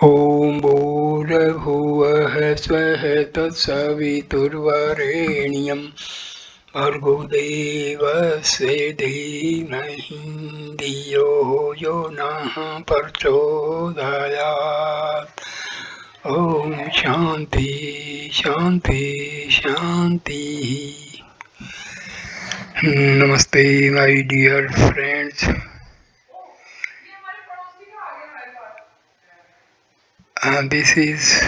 ॐ भूर्भुवः स्वः तत्सवितुर्वरेण्यं भर्गो देवस्य धीमहि धियो यो नः प्रचोदयात्। ॐ शान्ति शान्ति शान्तिः। Namaste, my dear friends. This is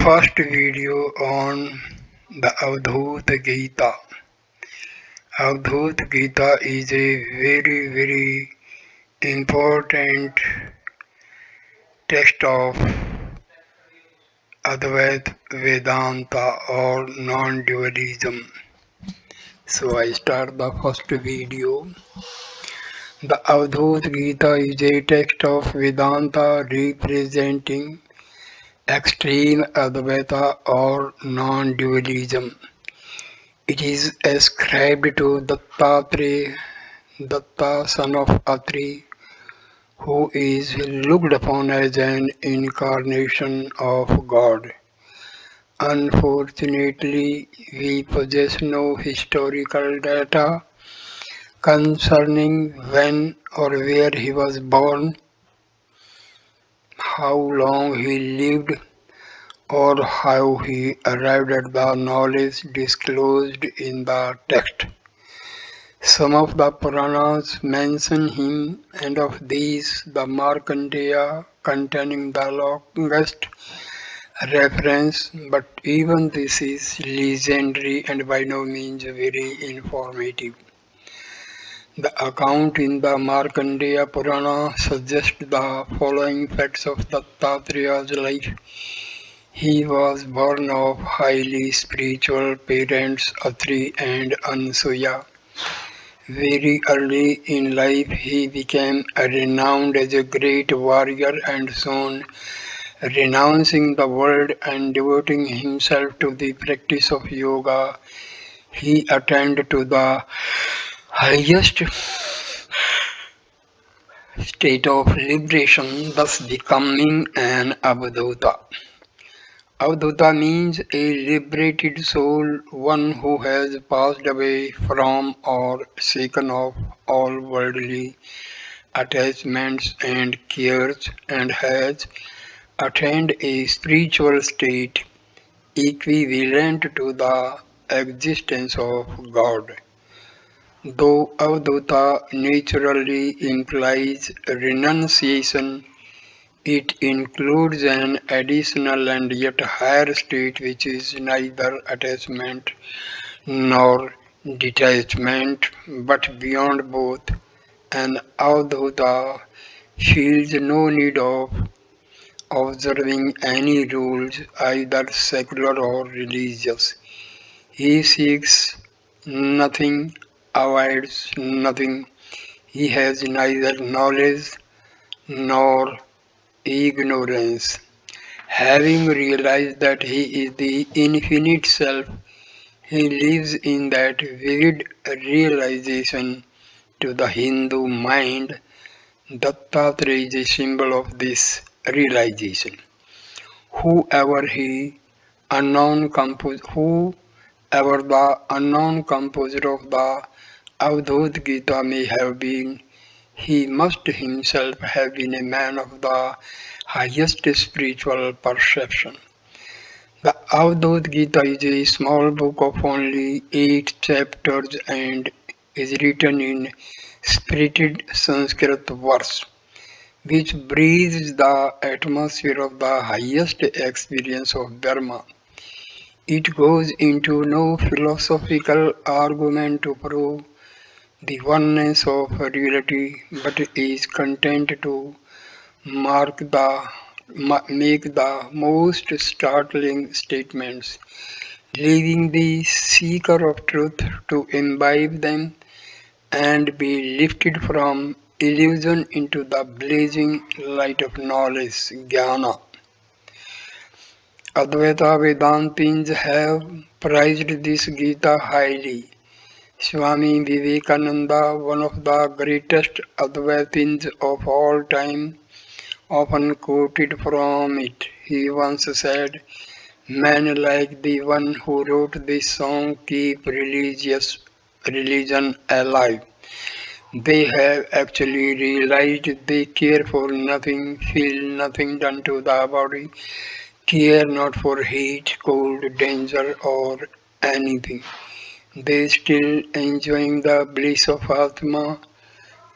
first video on the Avadhoot Gita. Avadhoot Gita is a very important text of Advaita Vedanta or non-dualism. So I start the first video. The Avadhoot Gita is a text of Vedanta representing extreme Advaita or non-dualism. It is ascribed to Dattatray, Datta son of Atri, who is looked upon as an incarnation of God. Unfortunately, we possess no historical data concerning when or where he was born, how long he lived, or how he arrived at the knowledge disclosed in the text. Some of the Puranas mention him, and of these the Markandeya containing the longest reference, but even this is legendary and by no means very informative. The account in the Markandeya Purana suggests the following facts of Dattatraya's life. He was born of highly spiritual parents Atri and Ansuya. Very early in life he became renowned as a great warrior, and soon, renouncing the world and devoting himself to the practice of yoga, he attained to the highest state of liberation, thus becoming an Avadhuta. Avadhuta means a liberated soul, one who has passed away from or shaken off all worldly attachments and cares, and has attained a spiritual state equivalent to the existence of God. Though Avadhuta naturally implies renunciation, it includes an additional and yet higher state which is neither attachment nor detachment, but beyond both. An Avadhuta feels no need of observing any rules, either secular or religious. He seeks nothing, avoids nothing. He has neither knowledge nor ignorance. Having realized that he is the infinite self, he lives in that vivid realization. To the Hindu mind, Dattatray is a symbol of this realization. Whoever the unknown composer of the Avadhoot Gita may have been, he must himself have been a man of the highest spiritual perception. The Avadhoot Gita is a small book of only 8 chapters and is written in spirited Sanskrit verse, which breathes the atmosphere of the highest experience of Dharma. It goes into no philosophical argument to prove the oneness of reality, but is content to make the most startling statements, leaving the seeker of truth to imbibe them and be lifted from illusion into the blazing light of knowledge, jnana. Advaita Vedantins have prized this Gita highly. Swami Vivekananda, one of the greatest Advaitins of all time, often quoted from it. He once said, "Men like the one who wrote this song keep religion alive. They have actually realized they care for nothing, feel nothing done to the body, care not for heat, cold, danger, or anything. They still enjoying the bliss of Atma,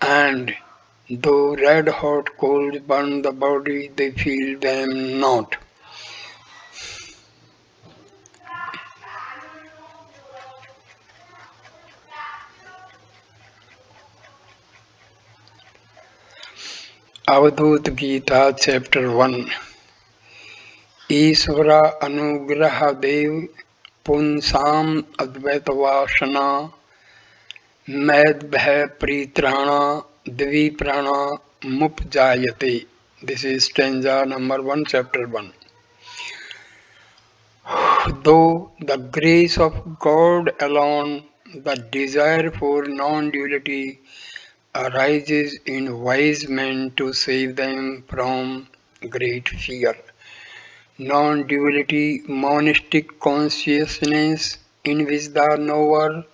and though red hot coals burn the body, they feel them not." Avadhoot Gita Chapter 1. ईश्वरा अनुग्रह देव पुंसाम अद्वैतवासना मैद भय परित्राणा द्विप्राणा मुपजायते. This is stanza number 1, chapter 1. Though the grace of God alone, the desire for non-duality arises in wise men to save them from great fear. Non-duality, monistic consciousness in which the knower,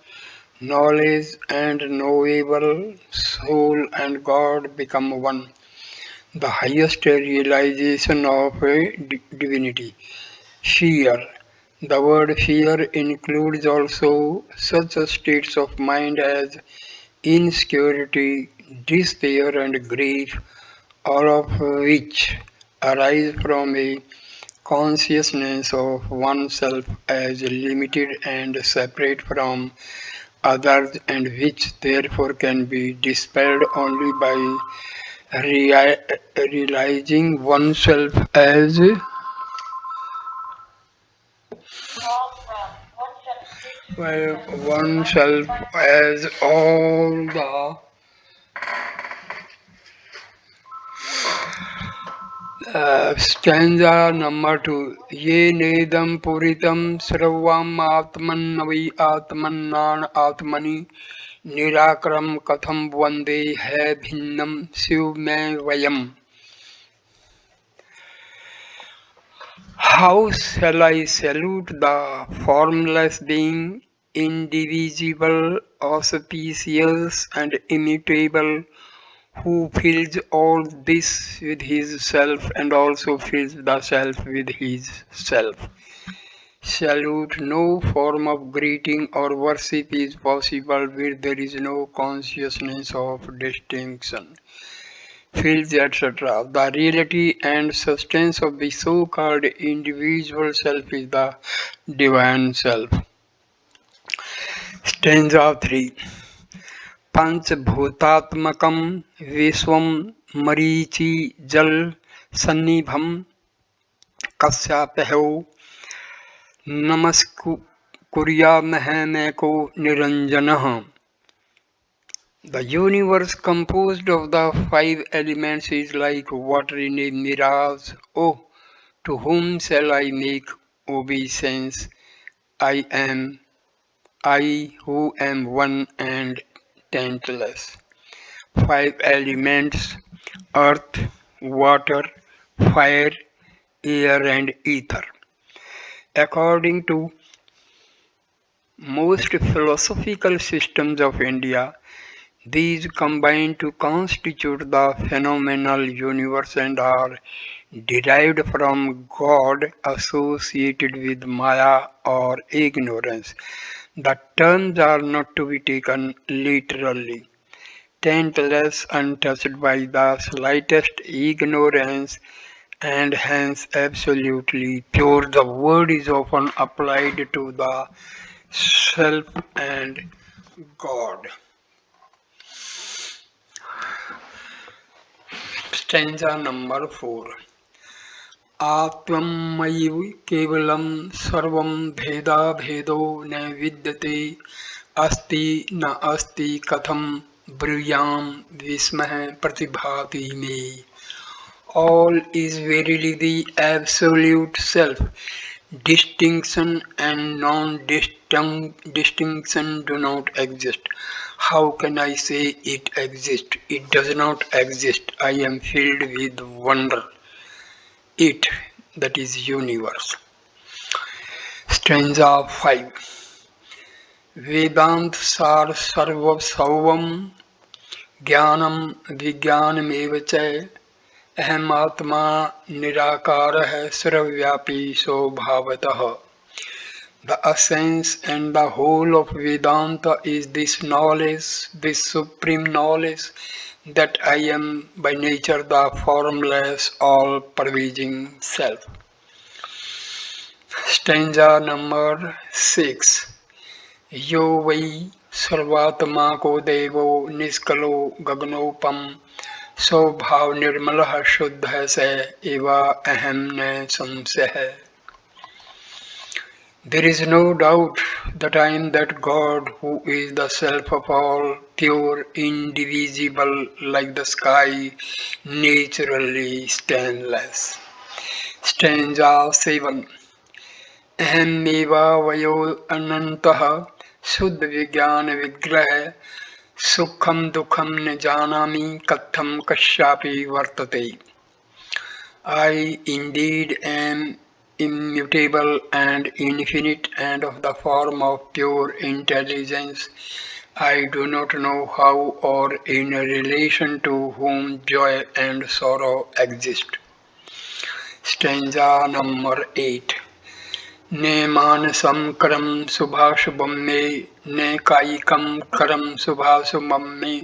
knowledge and knowable, soul and God become one, the highest realization of a divinity. Fear. The word fear includes also such states of mind as insecurity, despair and grief, all of which arise from a consciousness of oneself as limited and separate from others, and which therefore can be dispelled only by realizing oneself as oneself as all the stanza number 2. Ye nedam puritam sravam atmannavai atmannan atmani निराकरम कथम वंदे है भिन्नम शिव में वयम. How shall I salute the formless being, indivisible, auspicious, and immutable, who fills all this with his self and also fills the self with his self? Salute. No form of greeting or worship is possible where there is no consciousness of distinction, fields, etc. The reality and substance of the so-called individual self is the divine self. Stanza 3. पंचभूतात्मकं विश्वं मरीचि जल सन्निभं कस्यापहौ नमस्कुर्यामहेमेको निरञ्जनः. The universe composed of the 5 elements is like water in a mirage. Oh, to whom shall I make obeisance? I am I who am one and taintless. 5 elements: earth, water, fire, air and ether. According to most philosophical systems of India, these combine to constitute the phenomenal universe and are derived from God associated with Maya or ignorance. The terms are not to be taken literally. Taintless, untouched by the slightest ignorance, and hence absolutely pure. The word is often applied to the self and God. Stanza number 4. आत्ममयि केवलं सर्वं भेदाभेदो न विद्यते अस्ति न अस्ति कथं ब्रूयां विस्मः प्रतिभाति मे. All is verily the absolute self. Distinction and non-distinction do not exist. How can I say it exists? It does not exist. I am filled with wonder. It, that is universe. Stanza 5. Vedant sar sarva sauvam ज्ञानम विज्ञानमेव च अहम आत्मा निराकारः सर्वव्यापी स्वभावतः. The essence and the whole of Vedanta is this knowledge, this supreme knowledge that I am by nature the formless, all-pervading self. Stanza number 6. Yo vai सर्वात्मा को देवो निष्कलो गगनोपम स्वभाव निर्मल शुद्ध स एवा अहम न संशय. There is no doubt that I am that God who is the self of all, pure, indivisible, like the sky, naturally stainless. Stanza 7. Aham vayo anantah शुद्ध विज्ञान विग्रह सुखम दुखम न जानामि कथम कश्यापि वर्तते. I indeed am immutable and infinite and of the form of pure intelligence. I do not know how or in relation to whom joy and sorrow exist. Stanza number 8. ने मानसं करं शुभाशुभं मे ने कायिकं करं शुभाशुभं मे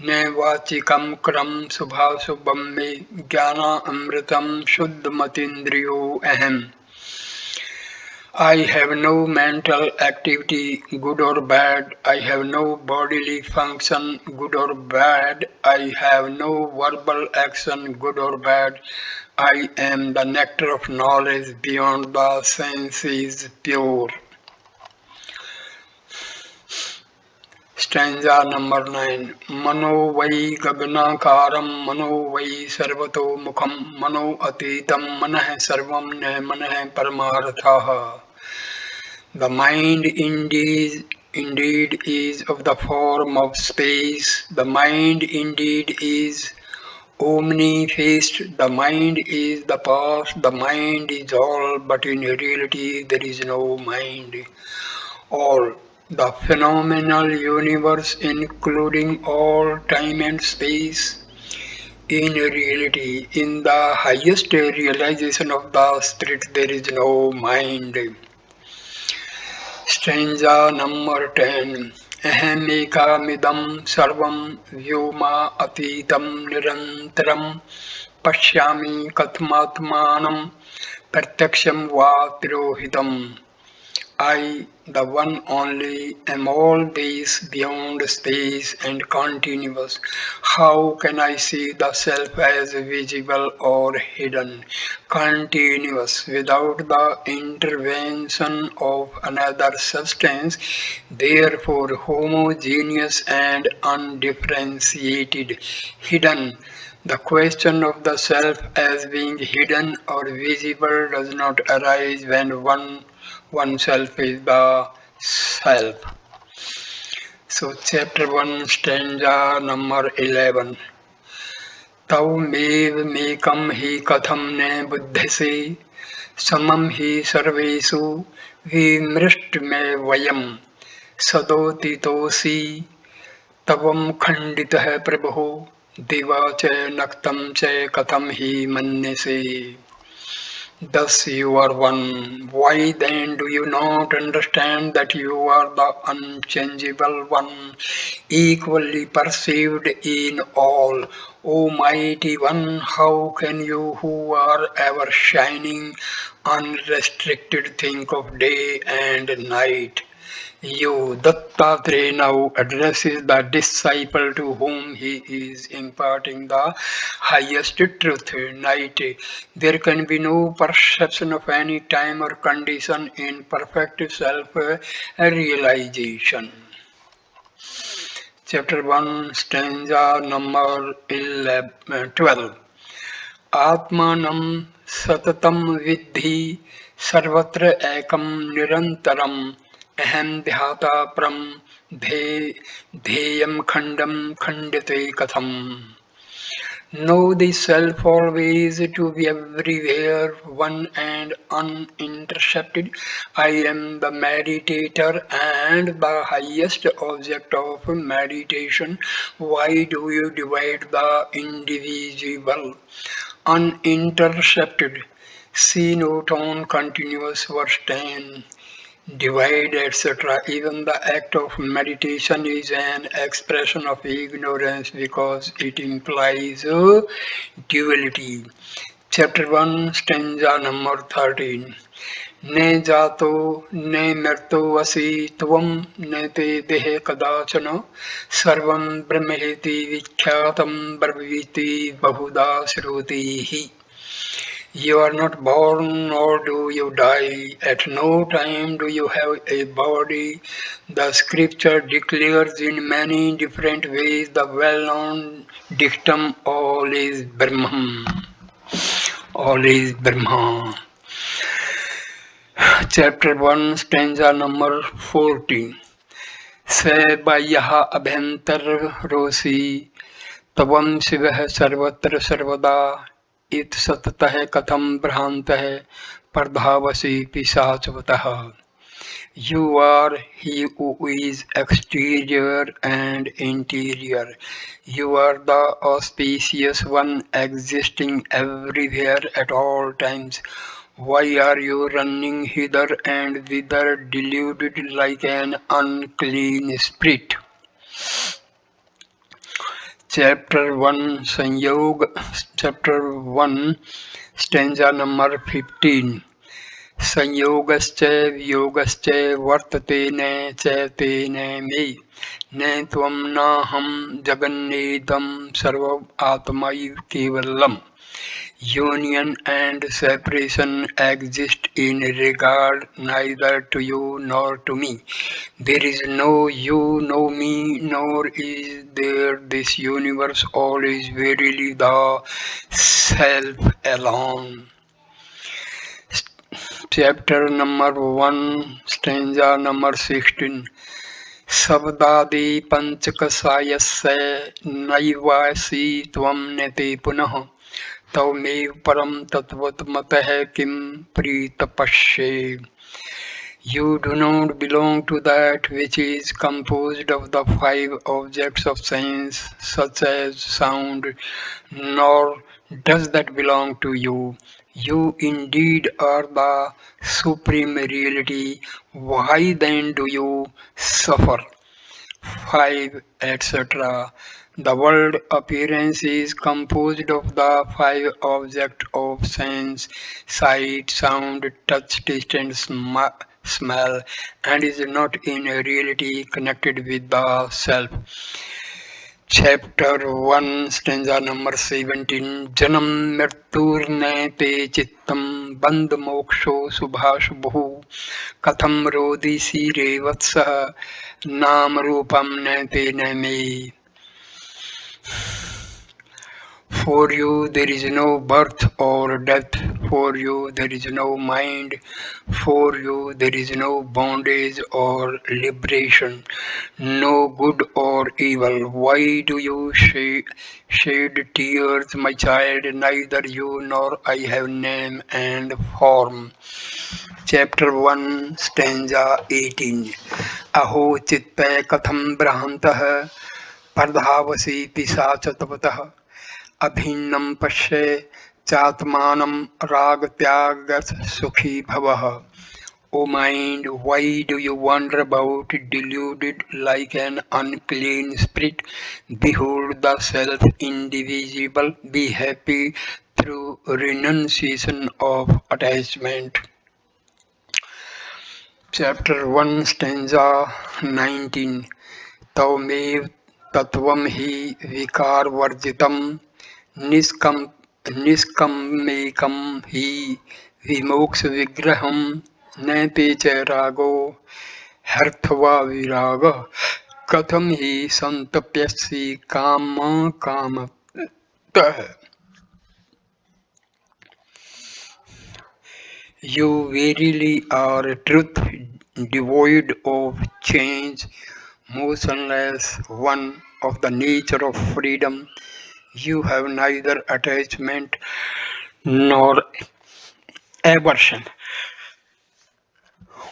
ने वाचिकं करं शुभाशुभं मे ज्ञानामृतं शुद्धमतीन्द्रियो अहम्. I have no mental activity, good or bad. I have no bodily function, good or bad. I have no verbal action, good or bad. I am the nectar of knowledge beyond the senses, pure. Stanza number 9. Mano vai gaganakaram, mano vai sarvato mukham, mano atitam manah sarvam ne manah paramarthaha. The mind indeed is of the form of space. The mind indeed is omni-faced. The mind is the past. The mind is all, but in reality there is no mind. All. The phenomenal universe, including all time and space, in reality, in the highest realization of the spirit, there is no mind. Stanza number 10. Ahemekam sarvam vyoma atitam nirantaram pashyami katmatmanam pratyaksham va tirohitam. I, the one only, am all these beyond space and continuous. How can I see the self as visible or hidden, continuous, without the intervention of another substance, therefore homogeneous and undifferentiated, hidden? The question of the self as being hidden or visible does not arise when oneself is the self. So chapter 1, stanza number 11. तवमेव मेकं हि कथं न बुध्यसे समं हि सर्वेषु विमृष्टमेवयं सदोदितोऽसि तवं खण्डितः प्रभो दिवा च नक्तं च कथं हि मन्यसे. Thus you are one. Why then do you not understand that you are the unchangeable one, equally perceived in all? O mighty one, how can you who are ever shining, unrestricted, think of day and night? You, Dattatray, now addresses the disciple to whom he is imparting the highest truth. Night. There can be no perception of any time or condition in perfect self-realization. Chapter 1, stanza number 12. Atmanam satatam vidhi sarvatra ekam nirantaram aham dhyata pram Dheyam khandam khandate katham. Know the self always to be everywhere, one and unintercepted. I am the meditator and the highest object of meditation. Why do you divide the indivisible? Unintercepted. See note on continuous verse 10. Divide, etc. Even the act of meditation is an expression of ignorance because it implies duality. Chapter 1, stanza number 13. Ne jato ne mrto asi tvam ne te dehe kadachana sarvam brahmeti vikyatam brahviti bahuda shrutihi. You are not born nor do you die. At no time do you have a body. The scripture declares in many different ways the well-known dictum all is Brahman. All is Brahma. Chapter 1, stanza number 14. Se bayaha abhantar rosi तवं शिवः सर्वत्र सर्वदा इत सततः कथं भ्रान्तः प्रधावसि पिशाचवतः. You are he who is exterior and interior. You are the auspicious one existing everywhere at all times. Why are you running hither and thither deluded like an unclean spirit? Chapter 1 Sanyog Chapter 1 Stanza number 15. संयोगश्च वियोगश्च वर्तते न च तेन मे न त्वं नाहं जगन्नेदं सर्वम् आत्मैव केवलम्. Union and separation exist in regard neither to you nor to me. There is no you, no me, nor is there this universe. All is verily the self alone. Chapter number 1, stanza number 16. शब्दादि पंचकसायस्य नैवासि त्वं नेते पुनः तवमेव परम तत्वतमतः किं प्रीतपश्ये. You do not belong to that which is composed of the five objects of sense, such as sound, nor does that belong to you. You indeed are the supreme reality. Why then do you suffer? 5, etc. The world appearance is composed of the five objects of sense: sight, sound, touch, taste, and smell, and is not in reality connected with the self. Chapter 1, stanza number 17. Janam mrityurne te chittam band moksho subhashubhu katham rodisi revatsaha nam rupam ne te ne me. For you there is no birth or death, for you there is no mind, for you there is no bondage or liberation, no good or evil. Why do you shed tears, my child? Neither you nor I have name and form. Chapter 1, stanza 18. Aho chitta katham brahantah pardhavasi pisachatvatah अभिन्नं पश्य चात्मानं रागत्यागत सुखी भवः. O mind, why do you wander about deluded like an unclean spirit? Behold the self indivisible. Be happy through renunciation of attachment. Chapter 1, stanza 19. तवमेव तत्वं हि विकारवर्जितम् निष्कम्मेकं हि विमोक्षविग्रहं न ते च रागो ह्यर्थवा विरागः कथं हि सन्तप्यसि कामकामतः. You verily are truth devoid of change. motionless, one of the nature of freedom. You have neither attachment nor aversion.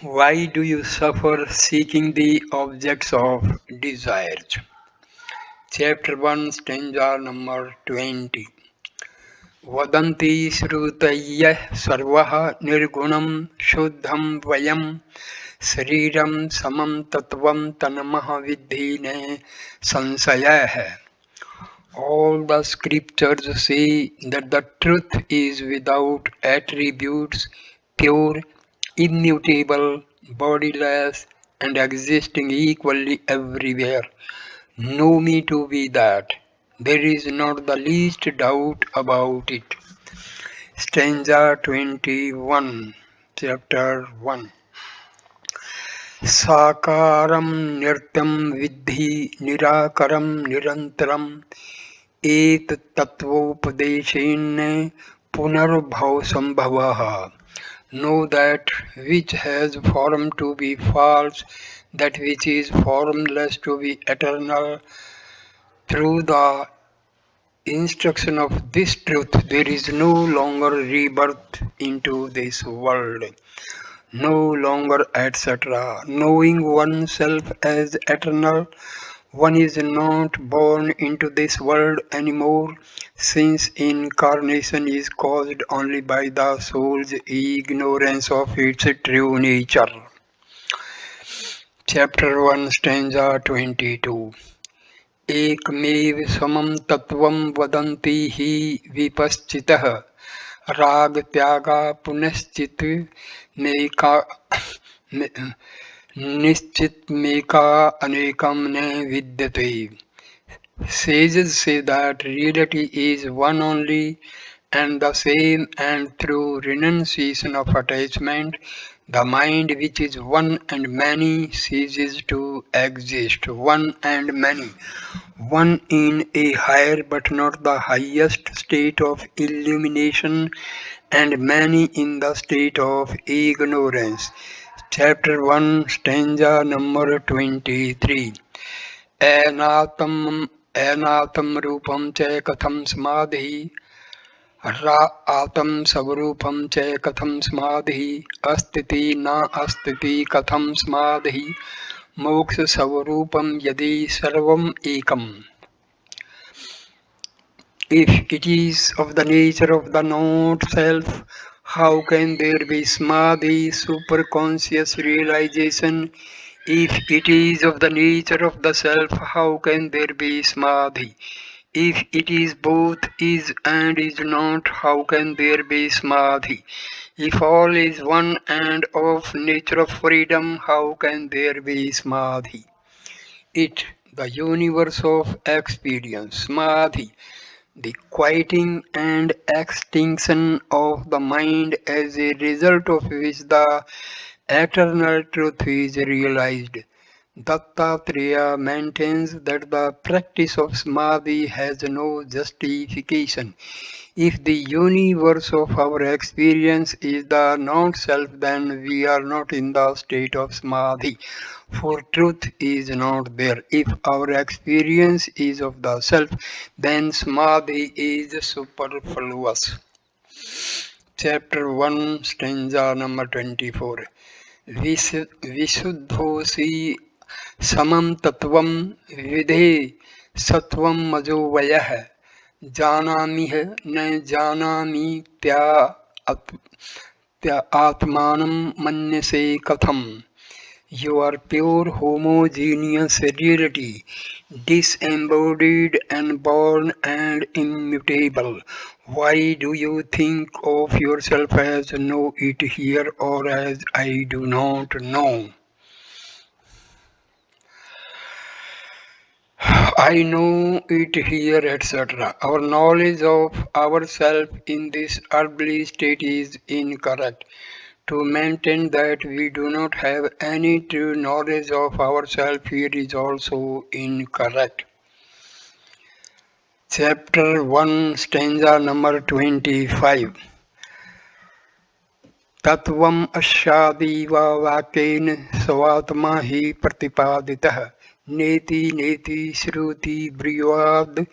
Why do you suffer seeking the objects of desires? Chapter 1, stanza number 20. वदन्ति श्रुतयः सर्वः निर्गुणं शुद्धं वयं शरीरं समं तत्त्वं तन्मः विद्धि न संशयः. All the scriptures say that the truth is without attributes, pure, immutable, bodiless, and existing equally everywhere. Know me to be that. There is not the least doubt about it. Stanza 21, chapter 1. Sakaram nirtyam vidhi nirakaram nirantaram et tattvopadeshen punarbhav sambhavaha. Know that which has form to be false, that which is formless to be eternal. Through the instruction of this truth, there is no longer rebirth into this world, no longer etc. Knowing oneself as eternal, one is not born into this world anymore, since incarnation is caused only by the soul's ignorance of its true nature. Chapter 1, stanza 22. एकमेव समं तत्त्वं वदन्ति हि विपश्चितः राग त्यागा पुनश्चित मेका निश्चित मेका अनेकम न विद्यते. Sages say that reality is one only and the same, and through renunciation of attachment, the mind which is one and many ceases to exist. One and many, one in a higher but not the highest state of illumination, and many in the state of ignorance. Chapter 1, stanza number 23. एनातं रूपं च कथं समाधिः आतं स्वरूपं च कथं समाधिः अस्तिति न अस्तिति कथं समाधिः मोक्ष स्वरूपं यदि सर्वम् एकम्. If it is of the nature of the not self, how can there be samadhi, superconscious realization? If it is of the nature of the self, how can there be samadhi? If it is both is and is not, how can there be samadhi? If all is one and of nature of freedom, how can there be samadhi? It, the universe of experience, samadhi, the quieting and extinction of the mind, as a result of which the eternal truth is realized. Dattatray maintains that the practice of samadhi has no justification. If the universe of our experience is the non-self, then we are not in the state of samadhi, for truth is not there. If our experience is of the self, then samadhi is superfluous. Chapter 1, stanza number 24. विशुद्धोऽसि समं तत्त्वं विधे सत्वं मजो वयः जानामिह न जानामीत्यात्मानं मन्यसे कथम्. You are pure homogeneous reality, disembodied and born and immutable. Why do you think of yourself as know it here or as I do not know? I know it here, etc. Our knowledge of ourself in this earthly state is incorrect. To maintain that we do not have any true knowledge of ourselves here is also incorrect. Chapter 1, stanza number 25. Tattvam asyadeva vakyena svatma hi pratipāditah नेति नेति श्रुति ब्रुयाद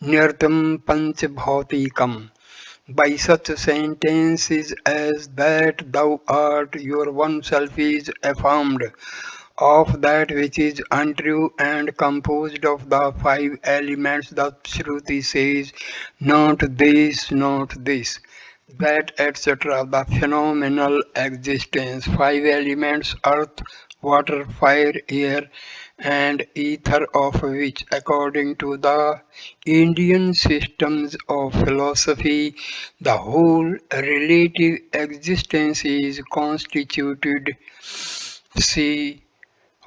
nirtam panch bhautikam. By such sentences as that thou art your oneself is affirmed of that which is untrue and composed of the five elements. The Shruti says, not this, not this, that, etc. The phenomenal existence, five elements, earth, water, fire, air, and ether, of which, according to the Indian systems of philosophy, the whole relative existence is constituted. See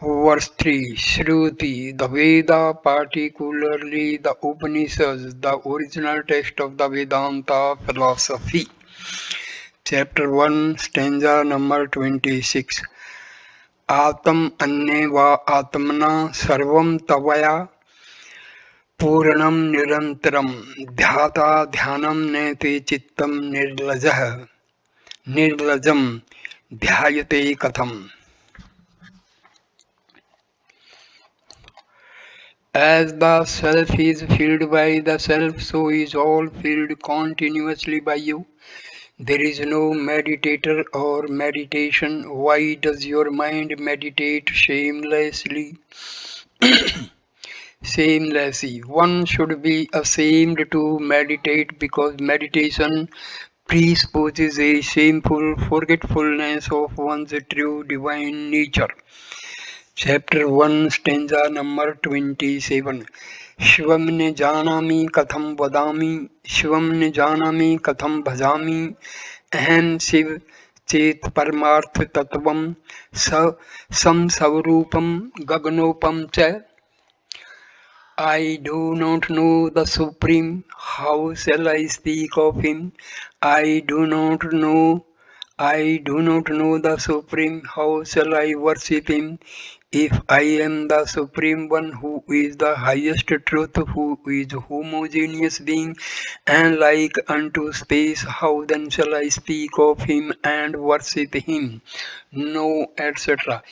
verse 3, Shruti, the Veda, particularly the Upanishads, the original text of the Vedanta philosophy. Chapter 1, stanza number 26. Atam anne va atmana sarvam tavaya पूर्णम निरंतरम ध्याता ध्यानम नेति चित्तम निर्लजम ध्यायते कथम. As the self is filled by the self, so is all filled continuously by you. There is no meditator or meditation. Why does your mind meditate shamelessly? Shamelessly. One should be ashamed to meditate because meditation presupposes a shameful forgetfulness of one's true divine nature. Chapter 1, stanza number 27. Shivam ने जानामि कथम वदामि शिवम ने जानामि कथम भजामि अहम शिव चेत परमार्थ तत्वम समस्वरूपम गगनोपम च. I do not know the Supreme, how shall I speak of Him? I do not know the Supreme, how shall I worship Him? If I am the Supreme One, who is the highest truth, who is homogeneous being and like unto space, how then shall I speak of Him and worship Him? No, etc.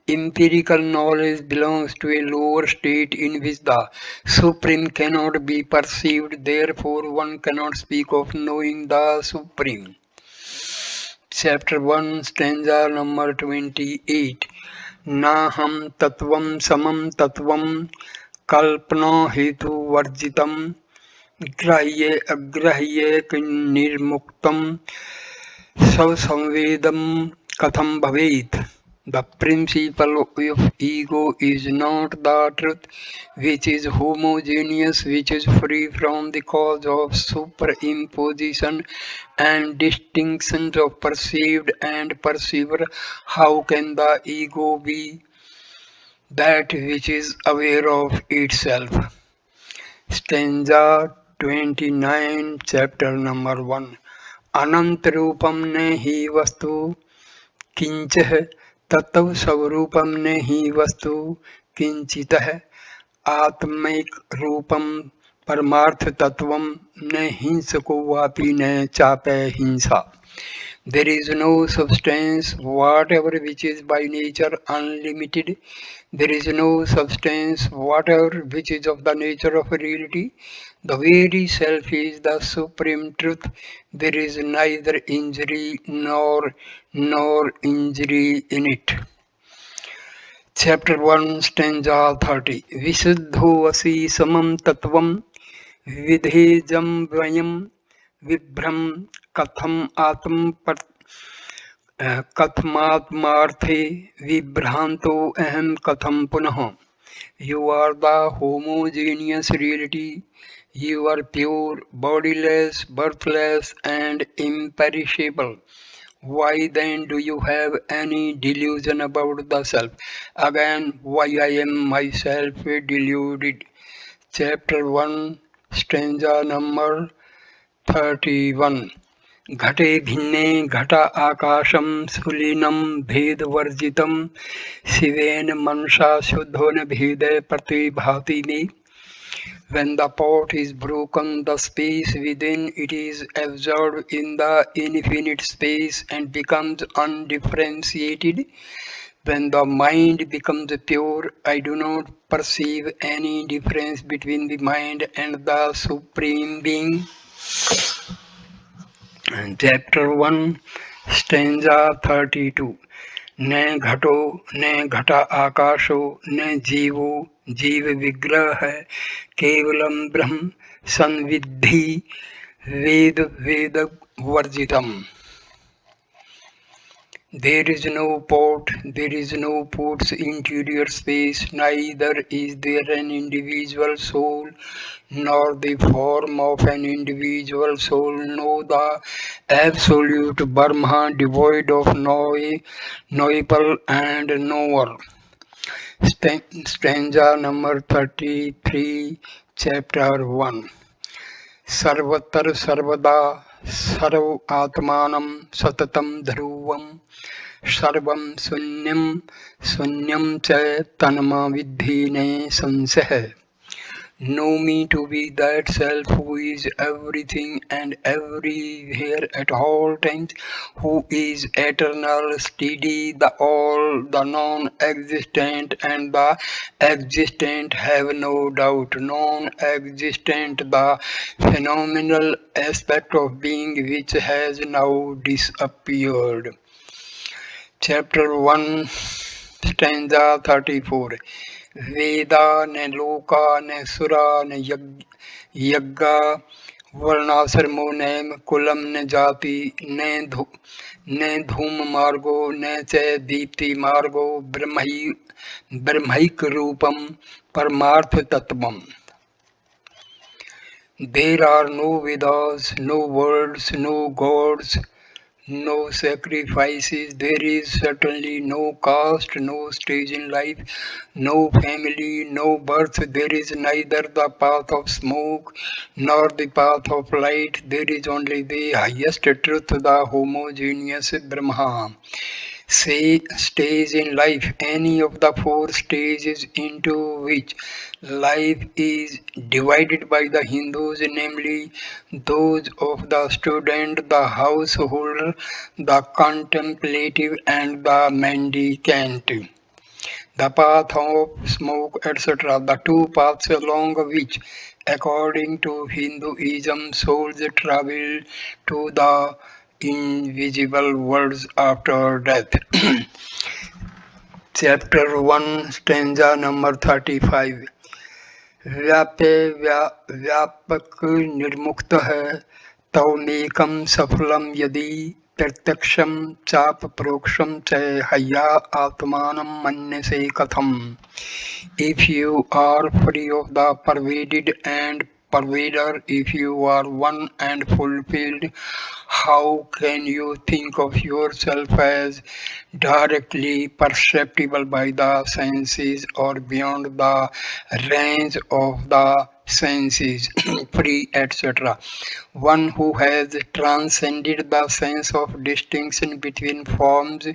Empirical knowledge belongs to a lower state in which the Supreme cannot be perceived, therefore one cannot speak of knowing the Supreme. Chapter 1, stanza number 28. Naham tatvam samam tatvam kalpana hetu varjitam grahye agrahye nirmuktam savsamvedam katham bhavet. The principle of ego is not the truth, which is homogeneous, which is free from the cause of superimposition and distinctions of perceived and perceiver. How can the ego be that which is aware of itself? Stanza 29, chapter number 1. Anantarupam nehi vastu kinchah तत्व स्वरूपम ने ही वस्तु किंचितः आत्मिक रूपम परमार्थ तत्वम न हिंसको वापि न चापे हिंसा. There is no substance whatever which is by nature unlimited. There is no substance whatever which is of the nature of reality. The very self is the supreme truth. There is neither injury nor injury in it. Chapter 1, stanza 30. Visuddho asi samam tattvam vidhejam vayam vibhram katham atm kathmatmarthe vibhranto aham katham punah. You are the homogeneous reality. You are pure, bodiless, birthless, and imperishable. Why then do you have any delusion about the self? Again, why I am myself deluded. Chapter 1, stanza number 31. घटे भिन्ने घट आकाशम सुलीनम भेद वर्जितम शिवेन मनसा शुद्धो न भेद प्रतिभाति में. When the pot is broken, the space within it is absorbed in the infinite space and becomes undifferentiated. When the mind becomes pure, I do not perceive any difference between the mind and the Supreme Being. Chapter 1, stanza 32. न घटो न घटा आकाशो न जीवो जीव विग्रह है केवलम ब्रह्म संविद्धि वेद वेद वर्जितम. There is no pot, there is no pot's interior space, neither is there an individual soul, nor the form of an individual soul, no the absolute Brahma devoid of knowable and knower. Stanza number 33, chapter 1. सर्वत्र सर्वदा सर्व आत्मानं सततं ध्रुवं सर्वं शून्यं शून्यं च तन्मा विद्धि न संशयः. Know me to be that self who is everything and everywhere at all times, who is eternal, steady, the all, the non-existent and the existent, have no doubt, non-existent, the phenomenal aspect of being which has now disappeared. Chapter 1, stanza 34. वेदा न लोका न सुरा न यज्ञा वर्णाश्रमो NAM coulomb न जाति न धूम मार्गो न च दीप्ति मार्गो ब्रह्मैक रूपम परमार्थ तत्वम. There are no Vedas, no words, no gods, no sacrifices. There is certainly no caste, no stage in life, no family, no birth. There is neither the path of smoke nor the path of light. There is only the highest truth, the homogeneous Brahma. Say stage in life, any of the four stages into which life is divided by the Hindus, namely those of the student, the householder, the contemplative and the mendicant. The path of smoke, etc. The two paths along which, according to Hinduism, souls travel to the invisible worlds after death. Chapter 1, stanza number 35. व्यापक निर्मुक्त है तवमेकं subphylum यदि प्रत्यक्षं चाप प्रोक्षं च हय्या आत्मानं मन्यसे कथम. If you are free of the pervaded and pervader, if you are one and fulfilled, how can you think of yourself as directly perceptible by the senses or beyond the range of the senses, free, etc.? One who has transcended the sense of distinction between forms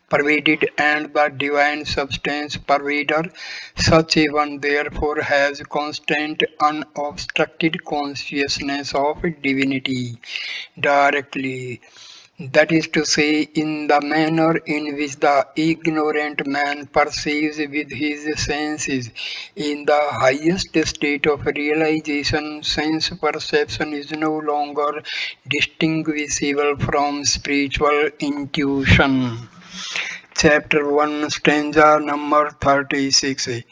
pervaded and the divine substance pervader, such a one therefore has constant unobstructed consciousness of divinity directly, that is to say, in the manner in which the ignorant man perceives with his senses. In the highest state of realization, sense perception is no longer distinguishable from spiritual intuition. Chapter 1, stanza number 36.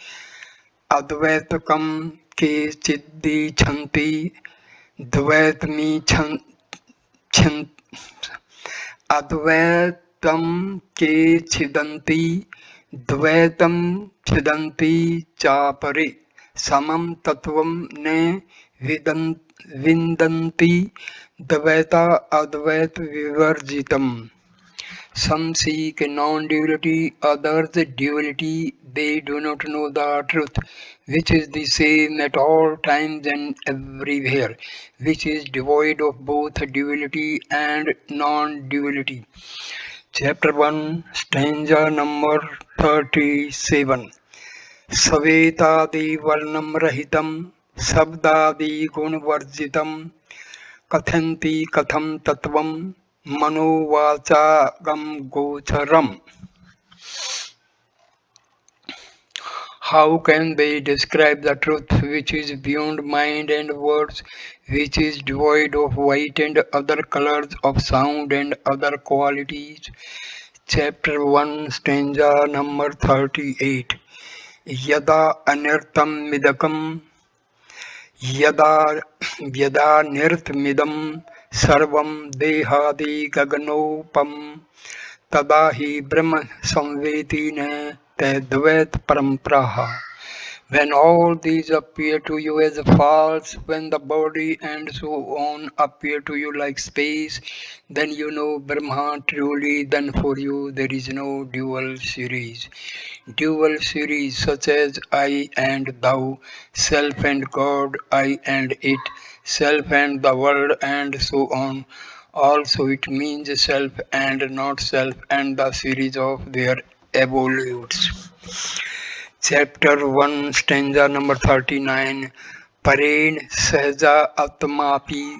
Advaitakam ke chiddhi chanti द्वैतमी अद्वैतम के छिदन्ति द्वैतम छिदन्ति चापरे समम तत्वम न विन्दन्ति द्वैता अद्वैत विवर्जितम. Some seek non-duality, others duality. They do not know the truth, which is the same at all times and everywhere, which is devoid of both duality and non-duality. Chapter 1, stanza number 37. Savetadi varnam rahitam sabdadi gunvarjitam kathanti katham tattvam मनोवाचागम गोचरम. How can they describe the truth which is beyond mind and words, which is devoid of white and other colors, of sound and other qualities? Chapter 1, stanza number 38. Yada anirtam midakam Yada Yada nirtmidam sarvam dehadi gaganopam tadahi brahma samvedina tadvet parampraha. When all these appear to you as false, when the body and so on appear to you like space, then you know Brahma truly, then for you there is no dual series. Dual series such as I and thou, self and God, I and it, self and the world and so on. Also it means self and not self and the series of their evolutes. Chapter 1, stanza number 39. Paren sahaja atmapi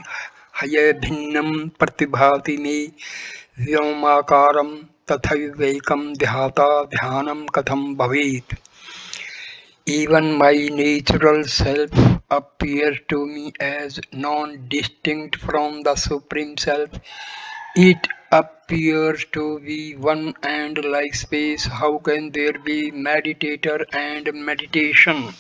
haya bhinnam pratibhati me vyomakaram tathaivaikam dhyata dhyanam katham bhavet. Even my natural self appears to me as non-distinct from the Supreme Self. It appears to be one and like space. How can there be meditator and meditation?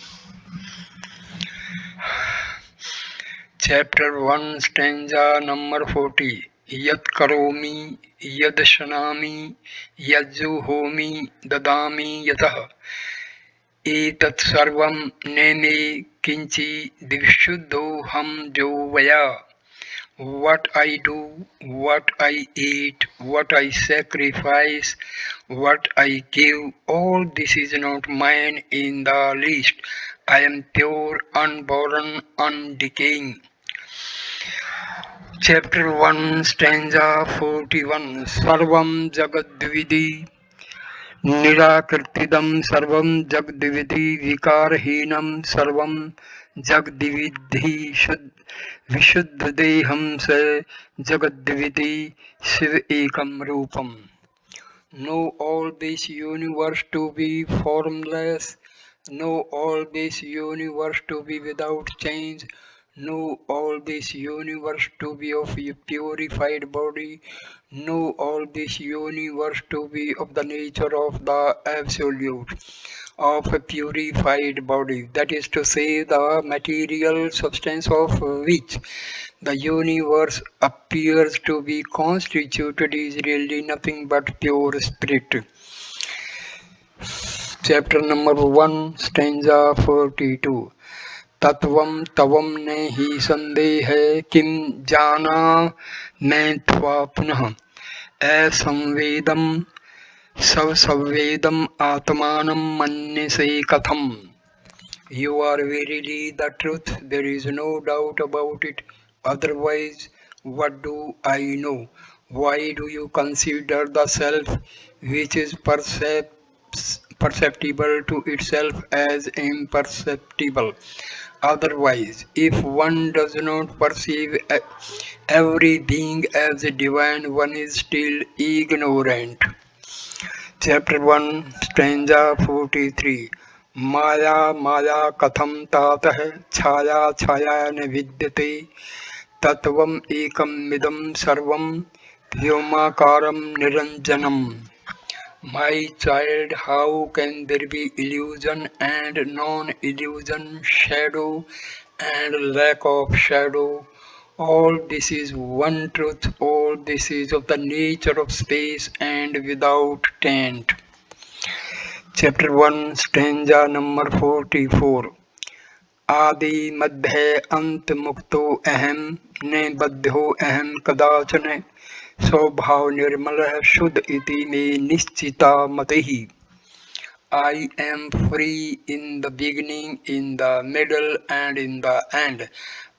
Chapter 1, stanza number 40. Yat karomi, yad shanami, yad juhomi, dadami yatah. Etat sarvam neme kinchi divishuddho ham jo vaya. What I do, what I eat, what I sacrifice, what I give, all this is not mine in the least. I am pure, unborn, undecaying. Chapter 1, stanza 41. Sarvam Jagadvidi Nirakritidam Sarvam Jagdividi Vikarhinam Sarvam Jagdividhi Vishuddhadeham Se Jagadividi Shiv Ekam Rupam. Know all this universe to be formless. Know all this universe to be without change. Know all this universe to be of a purified body. Know all this universe to be of the nature of the Absolute, of a purified body, that is to say, the material substance of which the universe appears to be constituted is really nothing but pure spirit. Chapter number 1, stanza 42. Tatvam tavam ne hi sandeha kim jana मैं त्वा पुनः असंवेदम savvedam atmanam manyase katham. You are verily the truth, there is no doubt about it. Otherwise, what do I know? Why do you consider the self which is perceptible to itself as imperceptible? Otherwise, if one does not perceive every being as divine, one is still ignorant. Chapter 1, stanza 43. Maya Maya Katham Tatah Chaya Chaya Nevidyate Tattvam Ekam Midam Sarvam Vyomakaram Niranjanam. My child, how can there be illusion and non-illusion, shadow and lack of shadow? All this is one truth, all this is of the nature of space and without taint. Chapter 1, stanza number 44. Adi madhya ant mukto aham ne badhyo aham kadachane स्वभाव निर्मल शुद्ध इति में निश्चिता मतिहि. I am free in the beginning, in the middle, and in the end.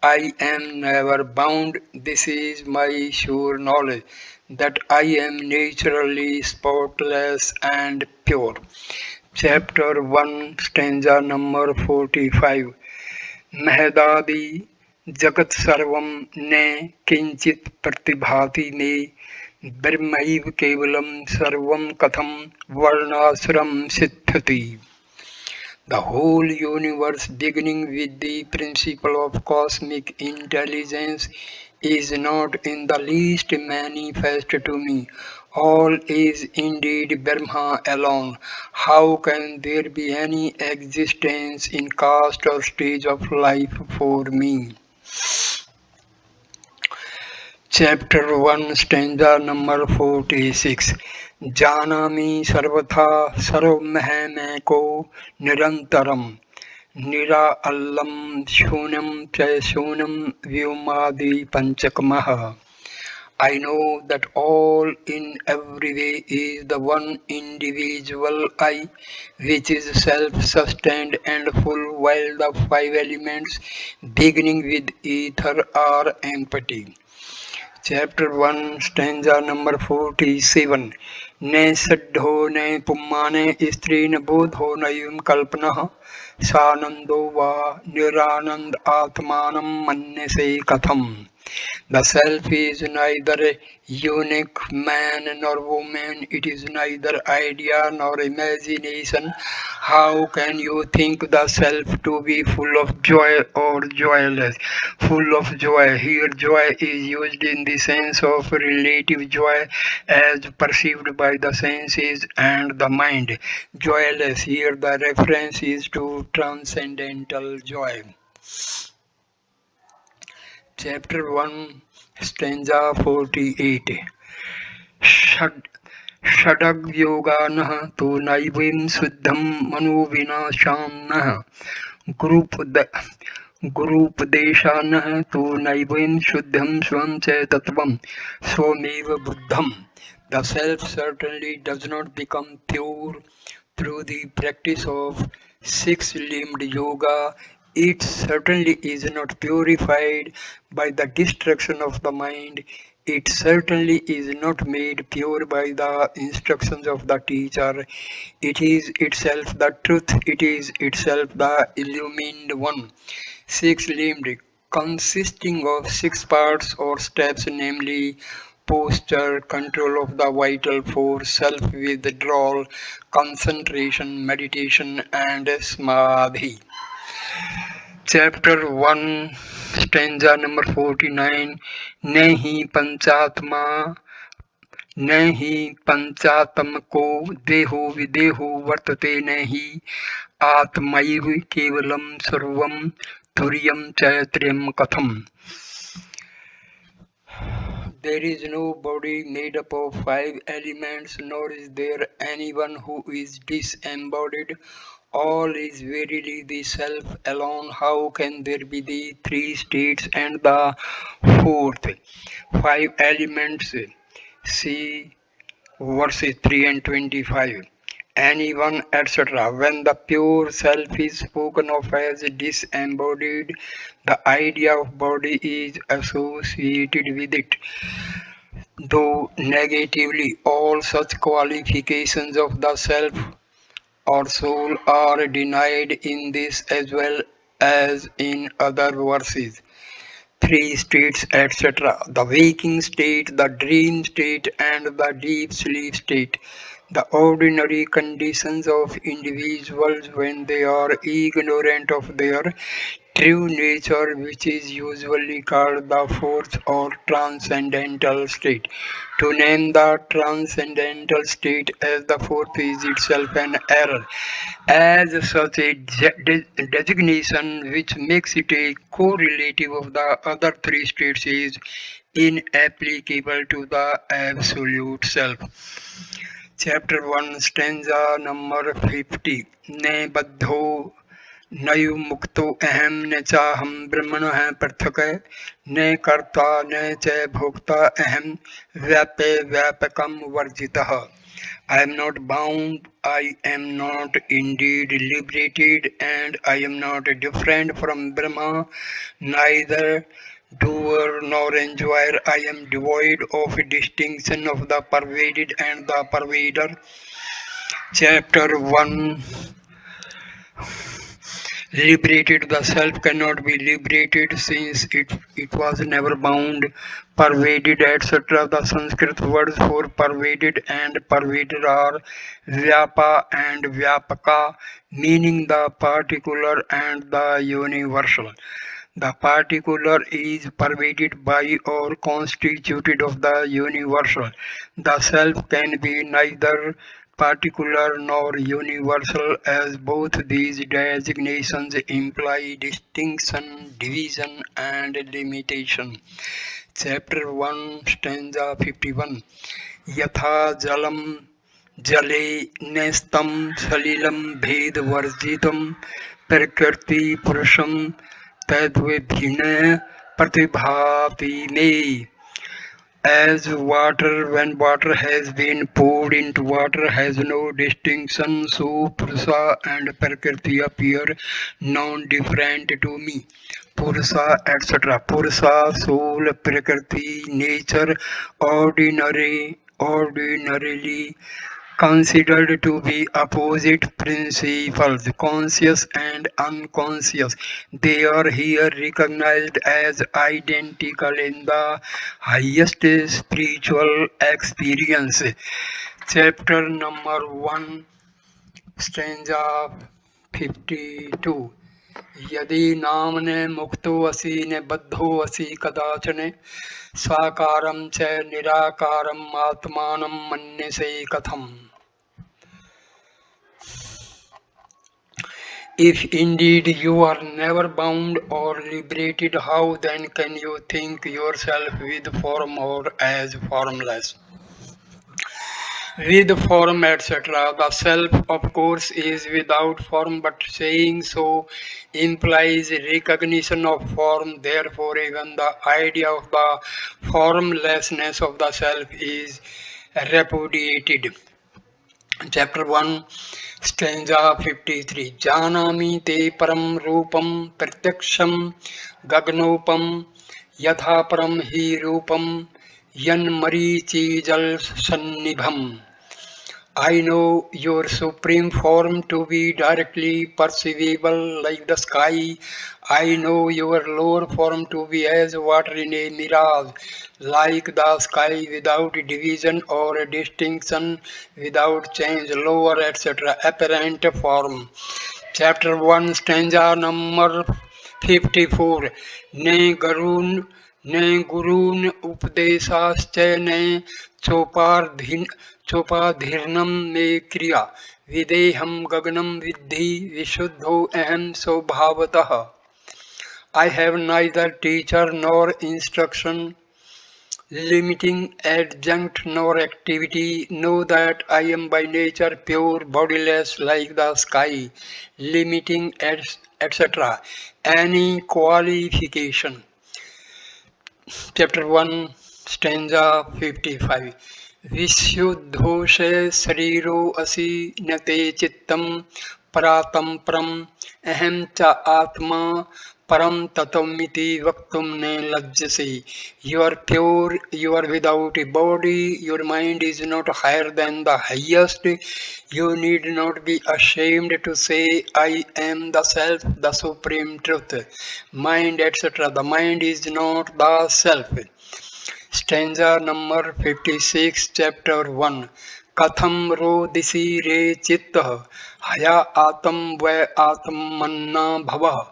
I am never bound. This is my sure knowledge, that I am naturally spotless and pure. Chapter 1, stanza number 45. महदादि जगत सर्वं न किंचित प्रतिभाति मे ब्रह्मैव केवलं सर्वं कथं वर्णाश्रम सिद्ध्यति. The whole universe, beginning with the principle of cosmic intelligence, is not in the least manifest to me. All is indeed Brahma alone. How can there be any existence in caste or stage of life for me? Chapter 1, stanza number 46. Janami sarvatha sarvamahemeko nirantaram Nira allam shunam shunam vyomadi panchakamaha. I know that all in every way is the one individual I, which is self-sustained and full, while the five elements, beginning with ether, are empty. Chapter 1, stanza number 47. Ne saddho ne pummane istri ne bodho ne yum kalpana sanando va niranand atmanam manne se katham. The self is neither unique man nor woman, it is neither idea nor imagination. How can you think the self to be full of joy or joyless? Full of joy. Here, joy is used in the sense of relative joy as perceived by the senses and the mind. Joyless, here the reference is to transcendental joy. Chapter 1, stanza 48. Shad Shadagyoganah tu naivim suddham manovinashanah Gurupdeshanah tu naivim shuddham swam tatvam swameva buddham. The self certainly does not become pure through the practice of six-limbed yoga. It certainly is not purified by the destruction of the mind. It certainly is not made pure by the instructions of the teacher. It is itself the truth. It is itself the illumined one. Six-limbed, consisting of six parts or steps, namely posture, control of the vital force, self-withdrawal, concentration, meditation, and samadhi. Chapter 1, stanza number 49. Nahi panchatma Nahi panchatamko deho videho vartate nahi atmaiv kevalam sarvam turiyam chayatriyam katham. There is no body made up of five elements, nor is there anyone who is disembodied. All is verily the self alone. How can there be the three states and the fourth? Five elements. See verses 3 and 25. Anyone, etc. When the pure self is spoken of as disembodied, the idea of body is associated with it. Though negatively, all such qualifications of the self or soul are denied in this as well as in other verses. Three states, etc. The waking state, the dream state, and the deep sleep state. The ordinary conditions of individuals when they are ignorant of their true nature, which is usually called the fourth or transcendental state. To name the transcendental state as the fourth is itself an error. As such, a designation which makes it a correlative of the other three states is inapplicable to the absolute self. Chapter 1, stanza number 50. Ne baddho नयु मुक्तो अहम न चाहम ब्रह्मणः पृथक् न कर्ता न च भोक्ता अहम व्यापे व्यापकम वर्जितः. I am not bound, I am not indeed liberated, and I am not different from Brahma, neither doer nor enjoyer. I am devoid of distinction of the pervaded and the pervader. Chapter 1, Liberated, the self cannot be liberated since it was never bound, pervaded, etc. The Sanskrit words for pervaded and pervaded are vyapa and vyapaka, meaning the particular and the universal. The particular is pervaded by or constituted of the universal. The self can be neither particular nor universal, as both these designations imply distinction, division, and limitation. Chapter 1, stanza 51. Yatha jalam jale nestam salilam bhed varjitam prakrti purusham तद्विधीन pratibhati me. As water, when water has been poured into water, has no distinction, so Purusha and Prakriti appear non-different to me. Purusha, etc. Purusha, soul, Prakriti, nature, ordinarily considered to be opposite principles, conscious and unconscious. They are here recognized as identical in the highest spiritual experience. Chapter number 1, stanza 52. यदि नामने मुक्तो असि ने बद्धो असि कदाचन साकारं च निराकारम् आत्मानं मन्यसे कथम्. If indeed you are never bound or liberated, how then can you think yourself with form or as formless? With form, etc. The self, of course, is without form, but saying so implies recognition of form. Therefore, even the idea of the formlessness of the self is repudiated. Chapter 1, stanza 53. Janami te param rupam pratyaksham gagnopam yatha param hi rupam yan marichi jal sannibham. I know your supreme form to be directly perceivable like the sky. I know your lower form to be as water in a mirage, like the sky without division or distinction, without change, lower, etc. Apparent form. Chapter 1, stanza number 54. Ne garun ne gurun उपदेशाश्च ne चोपाधीन चोपाधीर्णम मे क्रिया विदेहम Gangnam विद्धि विशुद्धो अहम स्वभावतः. I have neither teacher nor instruction, limiting adjunct nor activity. Know that I am by nature pure, bodiless like the sky, limiting etc. Any qualification. Chapter 1, stanza 55. विशुद्धोषे शरीरो असि न ते चित्तं परातं परम अहं च आत्मा param tatamiti vaktum ne lajjasi. You are pure, you are without a body, your mind is not higher than the highest. You need not be ashamed to say, I am the self, the supreme truth. Mind, etc. The mind is not the self. Stanza number 56, chapter 1. Katham rodisi re chitta haya atam va atmanna bhava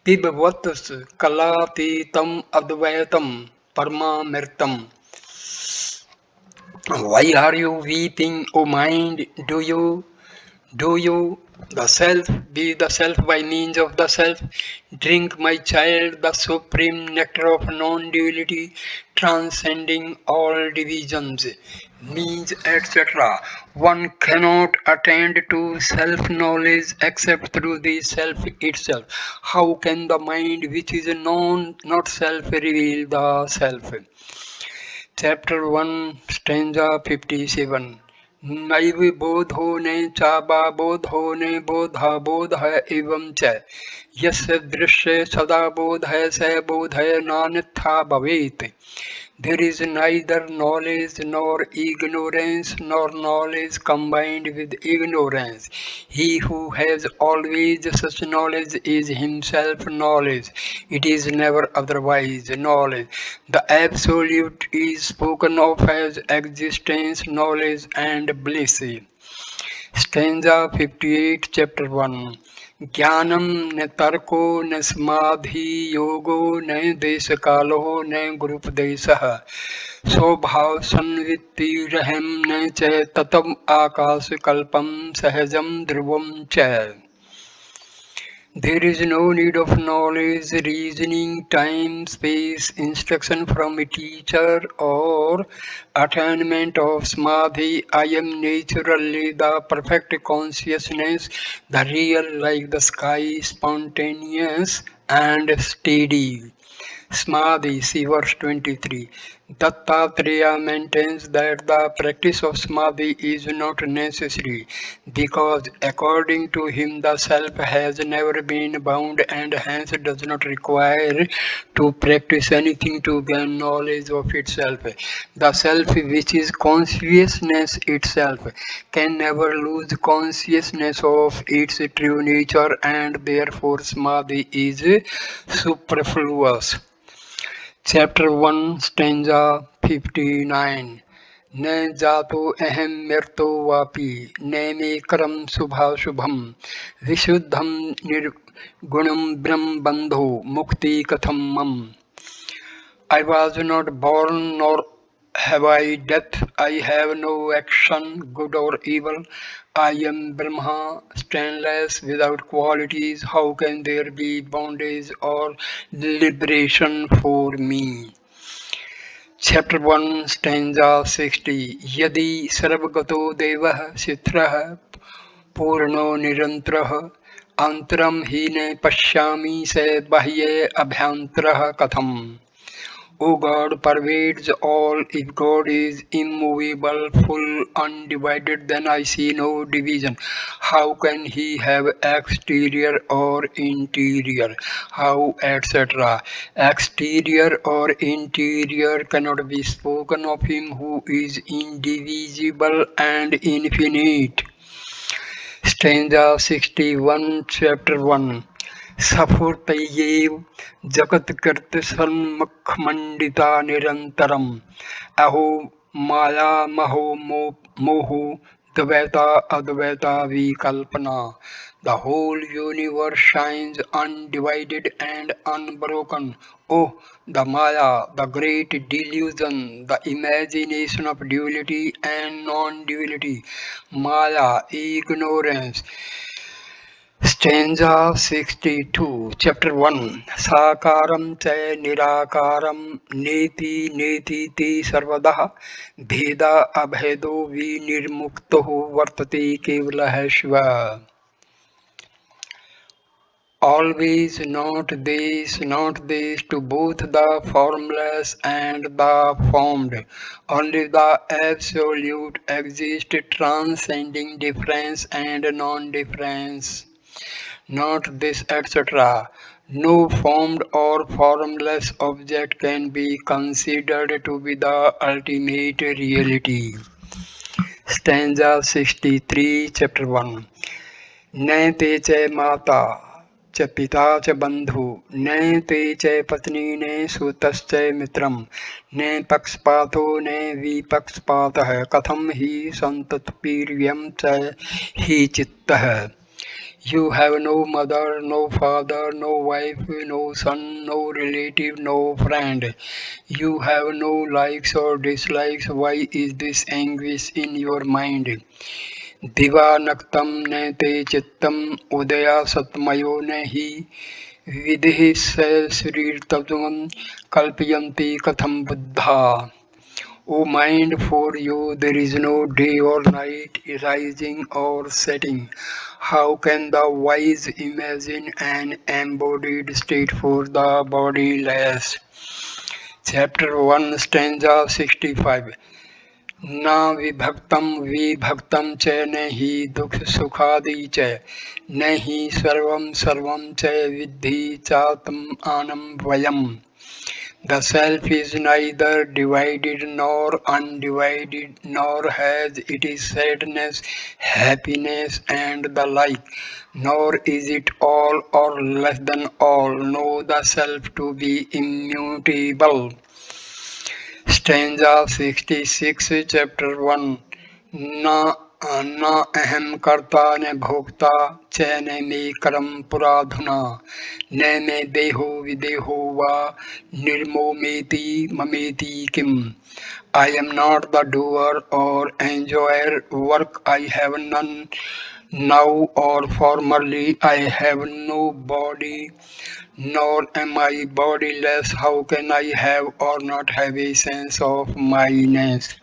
pibvatus kalatitam advaitam parmamirtam. Why are you weeping, O mind? Do you, the self, be the self by means of the self? Drink, my child, the supreme nectar of non-duality, transcending all divisions, means, etc. One cannot attain to self-knowledge except through the self itself. How can the mind, which is known, not self, reveal the self? Chapter 1, stanza 57. नैव बोधो ने चाबा बोधो ने बोधा बोध एवं च यस्य दृश्य सदा बोध स बोध नान्यथा भवेत्. There is neither knowledge nor ignorance, nor knowledge combined with ignorance. He who has always such knowledge is himself knowledge. It is never otherwise knowledge. The Absolute is spoken of as existence, knowledge, and bliss. Stanza 58, chapter 1. ज्ञानम न तर्को न समाधि योगो न देश कालो न गुरुपदेशः स्वभाव संवित्तिरहं न च ततम् आकाशकल्पं सहजं ध्रुवं च. There is no need of knowledge, reasoning, time, space, instruction from a teacher, or attainment of samadhi. I am naturally the perfect consciousness, the real like the sky, spontaneous and steady. Samadhi, see verse 23. Dattatray maintains that the practice of Samadhi is not necessary because according to him the self has never been bound and hence does not require to practice anything to gain knowledge of itself. The self, which is consciousness itself, can never lose consciousness of its true nature and therefore Samadhi is superfluous. Chapter 1, stanza 59. न जातो अहम मृतो वापि नैमे करम शुभाशुभम विशुद्धम निर्गुणम ब्रह्म बंधो मुक्ति कथम मम. I was not born nor have I death. I have no action, good or evil. I am Brahma, stainless, without qualities. How can there be bondage or liberation for me? Chapter 1, stanza 60. Yadi sarvagato devah sitrah purno nirantrah antram hine pashyami se bahye abhyantrah katham. O God pervades all. If God is immovable, full, undivided, then I see no division. How can he have exterior or interior? How, etc. Exterior or interior cannot be spoken of him who is indivisible and infinite. Stanza 61, chapter 1. सफुर्तयेव जगत्कृत सन्मुखमण्डिता निरन्तरम् अहो माया महो मोहो Dvaita Advaita विकल्पना. The whole universe shines undivided and unbroken. Oh, the Maya, the great delusion, the imagination of duality and non-duality. Maya, ignorance. Stanza 62, chapter 1. Sakaram cha nirakaram neti neti ti sarvadah bheda abhedo vinirmukto vartate kevalah shiva. Always not this, to both the formless and the formed. Only the Absolute exists, transcending difference and non-difference. Not this, etc. No formed or formless object can be considered to be the ultimate reality. Stanza 63, chapter 1. न ते च माता च पिता च बंधु न ते च पत्नी न सुतश्च मित्रम न पक्षपातो न विपक्षपातः कथम हि संततपीर्यं च हि चित्तः. You have no mother, no father, no wife, no son, no relative, no friend. You have no likes or dislikes. Why is this anguish in your mind? दिवानक्तं न ते चित्तम् उदया सत्मयो न हि विधिः शरीरतत्त्वं कल्पयन्ति कथं Buddha. O mind, for you there is no day or night, rising or setting. How can the wise imagine an embodied state for the bodiless? Chapter 1, stanza 65. न विभक्तं च न हि दुख सुखादि च न हि सर्वं च विद्धि चात्मानं वयम्. The self is neither divided nor undivided, nor has it sadness, happiness, and the like, nor is it all or less than all. Know the self to be immutable. Stanza 66, chapter 1. Na न अहम कर्ता न भोक्ता च न मे करम पुराधुना न मे देहो विदेहो वा निर्मोमेति ममेति किम. I am not the doer or enjoyer work. I have none now or formerly. I have no body, nor am I bodiless. How can I have or not have a sense of myness?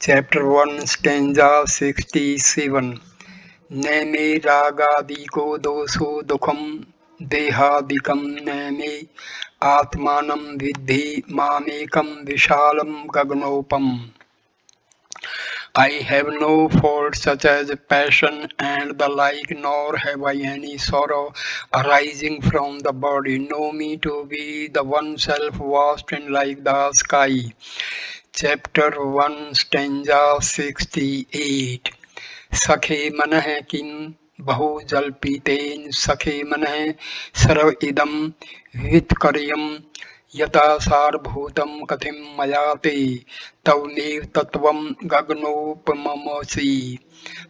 Chapter 1, stanza 67. न मे रागादिको दोषो दुःखं देहादिकं न मे आत्मानं विद्धि मामेकं विशालं गगनोपम्. I have no fault such as passion and the like, nor have I any sorrow arising from the body. Know me to be the one self vast and like the sky. Chapter 1, stanza 68. सखे मनः किं बहु जल्पितेन सखे मनः सर्व इदं वित्कर्यं यथा सारभूतं कथिं मया ते तवमेव तत्त्वं गगनोपममसि.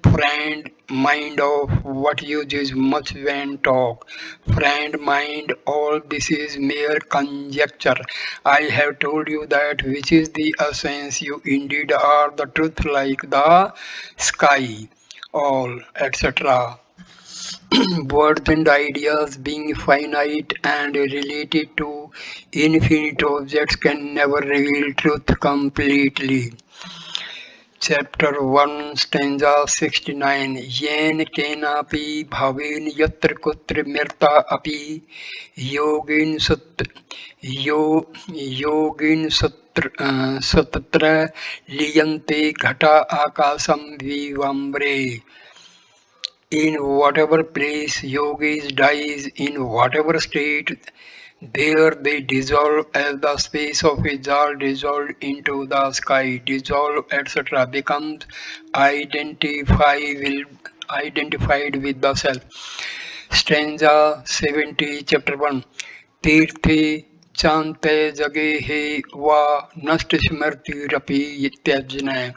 Friend, mind of what use is much vain talk. Friend, mind, all this is mere conjecture. I have told you that which is the essence. You indeed are the truth like the sky. All, etc. Words and ideas being finite and related to infinite objects can never reveal truth completely. Chapter 1, stanza 69. Yen kenapi bhaven yatra kutra mirta api yogin sutatra liyante ghata akasam vivambre. In whatever place yogis dies, in whatever state, there they dissolve as the space of a jar dissolved into the sky, dissolve, etc., becomes identified with the self. Stanza 70, chapter 1. Tirthe chante jage he va nast smrtiraphi ityajna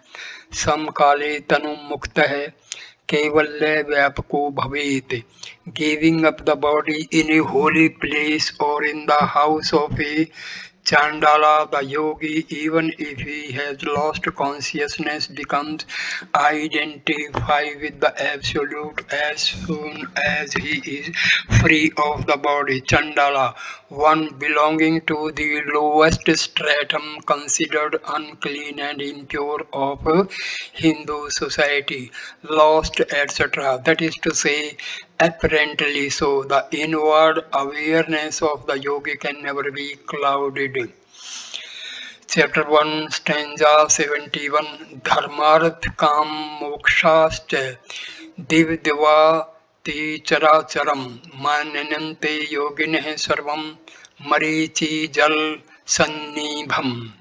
samkale tanu muktah Kaivalya Vyapako Bhavet. Giving up the body in a holy place or in the house of a Chandala, the yogi, even if he has lost consciousness, becomes identified with the Absolute as soon as he is free of the body. Chandala, one belonging to the lowest stratum, considered unclean and impure of Hindu society, lost, etc. That is to say, apparently so, the inward awareness of the yogi can never be clouded. Chapter 1, stanza 71. Dharmarth kam mokshascha div te characharam mananante yogineh sarvam marichi jal sannibham.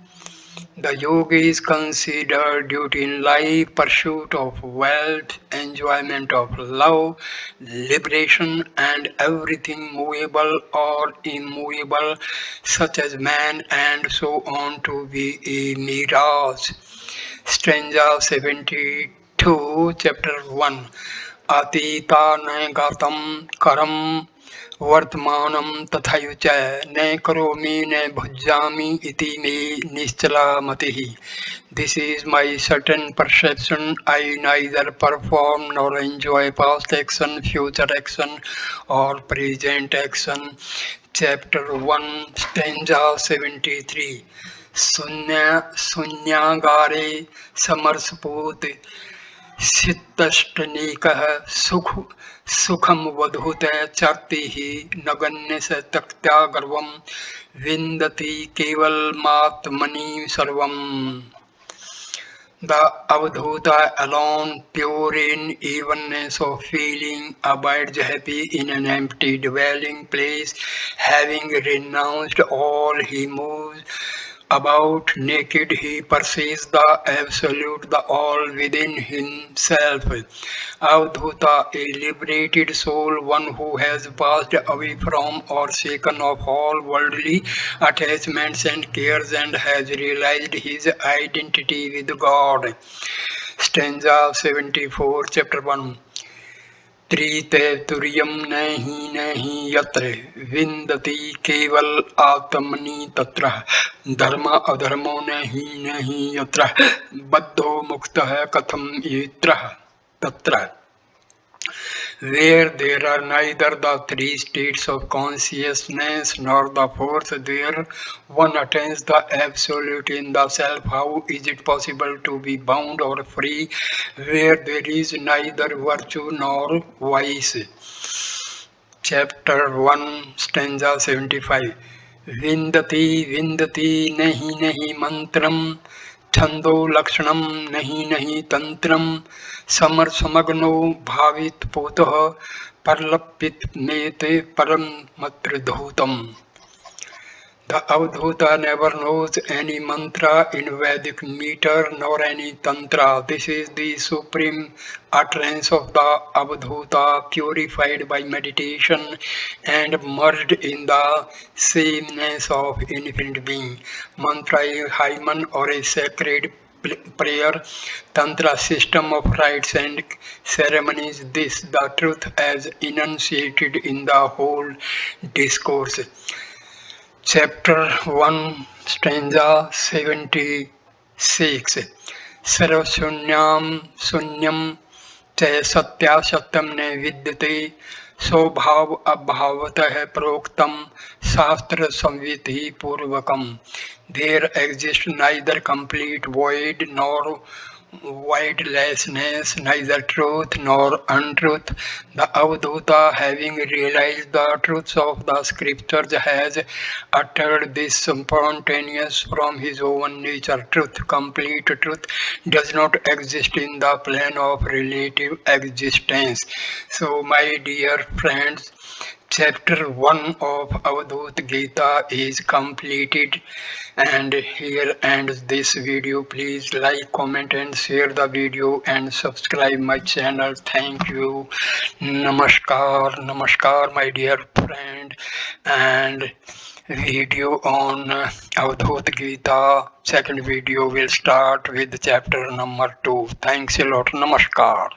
The yogi is considered duty in life, pursuit of wealth, enjoyment of love, liberation, and everything movable or immovable, such as man, and so on, to be a mirage. Stanza 72, chapter 1. Atita na gatam karam वर्तमानं तथैव न करोमि न भुज्यामि इति मे निश्चला मतिः. This is my certain perception. I neither perform nor enjoy past action, future action, or present action. Chapter 1, stanza 73. Sunyagare samarsput सितष्टनेकः सुखम वधूत चर्तिः नगण्य स तक्त्या गर्वं विन्दति केवलमात्मनि सर्वम्. The Avadhoota alone, pure in evenness of feeling, abides happy in an empty dwelling place, having renounced all he moves about naked, he perceives the absolute, the all within himself. Avadhuta, a liberated soul, one who has passed away from or shaken off all worldly attachments and cares and has realized his identity with God. Stanza 74, chapter 1. त्रितैतुर्यं नहि नहि यत्र विन्दति केवल आत्मनि तत्र धर्म अधर्मो नहि नहि यत्र बद्धो मुक्तः कथम यत्र तत्र where there are neither the three states of consciousness nor the fourth, there one attains the absolute in the self. How is it possible to be bound or free where there is neither virtue nor vice? Chapter 1, stanza 75. Vindati Vindati Nahi Nahi Mantram छंदो लक्षणम नहीं नहीं तंत्रम summer समग्नो भावित पोतः परलपित मेते परम मत्र धूतम. The Avadhuta never knows any mantra in Vedic meter nor any tantra. This is the supreme utterance of the Avadhuta, purified by meditation and merged in the sameness of infinite being. Mantra is hymen or a sacred prayer, tantra system of rites and ceremonies. This the truth as enunciated in the whole discourse. Chapter 1, stanza 76. सर्वशून्यं शून्यं च सत्यासत्यं न विद्यते स्वभाव अभावतः प्रोक्तम शास्त्र संविधि पूर्वकम. There exists neither complete void nor voidlessness, neither truth nor untruth. The Avadhuta, having realized the truths of the scriptures, has uttered this spontaneous from his own nature. Truth, complete truth, does not exist in the plane of relative existence. So, my dear friends, Chapter 1 of Avadhoot Gita is completed, and here ends this video. Please like, comment and share the video and subscribe my channel. Thank you. Namaskar, namaskar my dear friend. And video on Avadhoot Gita, second video will start with chapter number 2. Thanks a lot. Namaskar.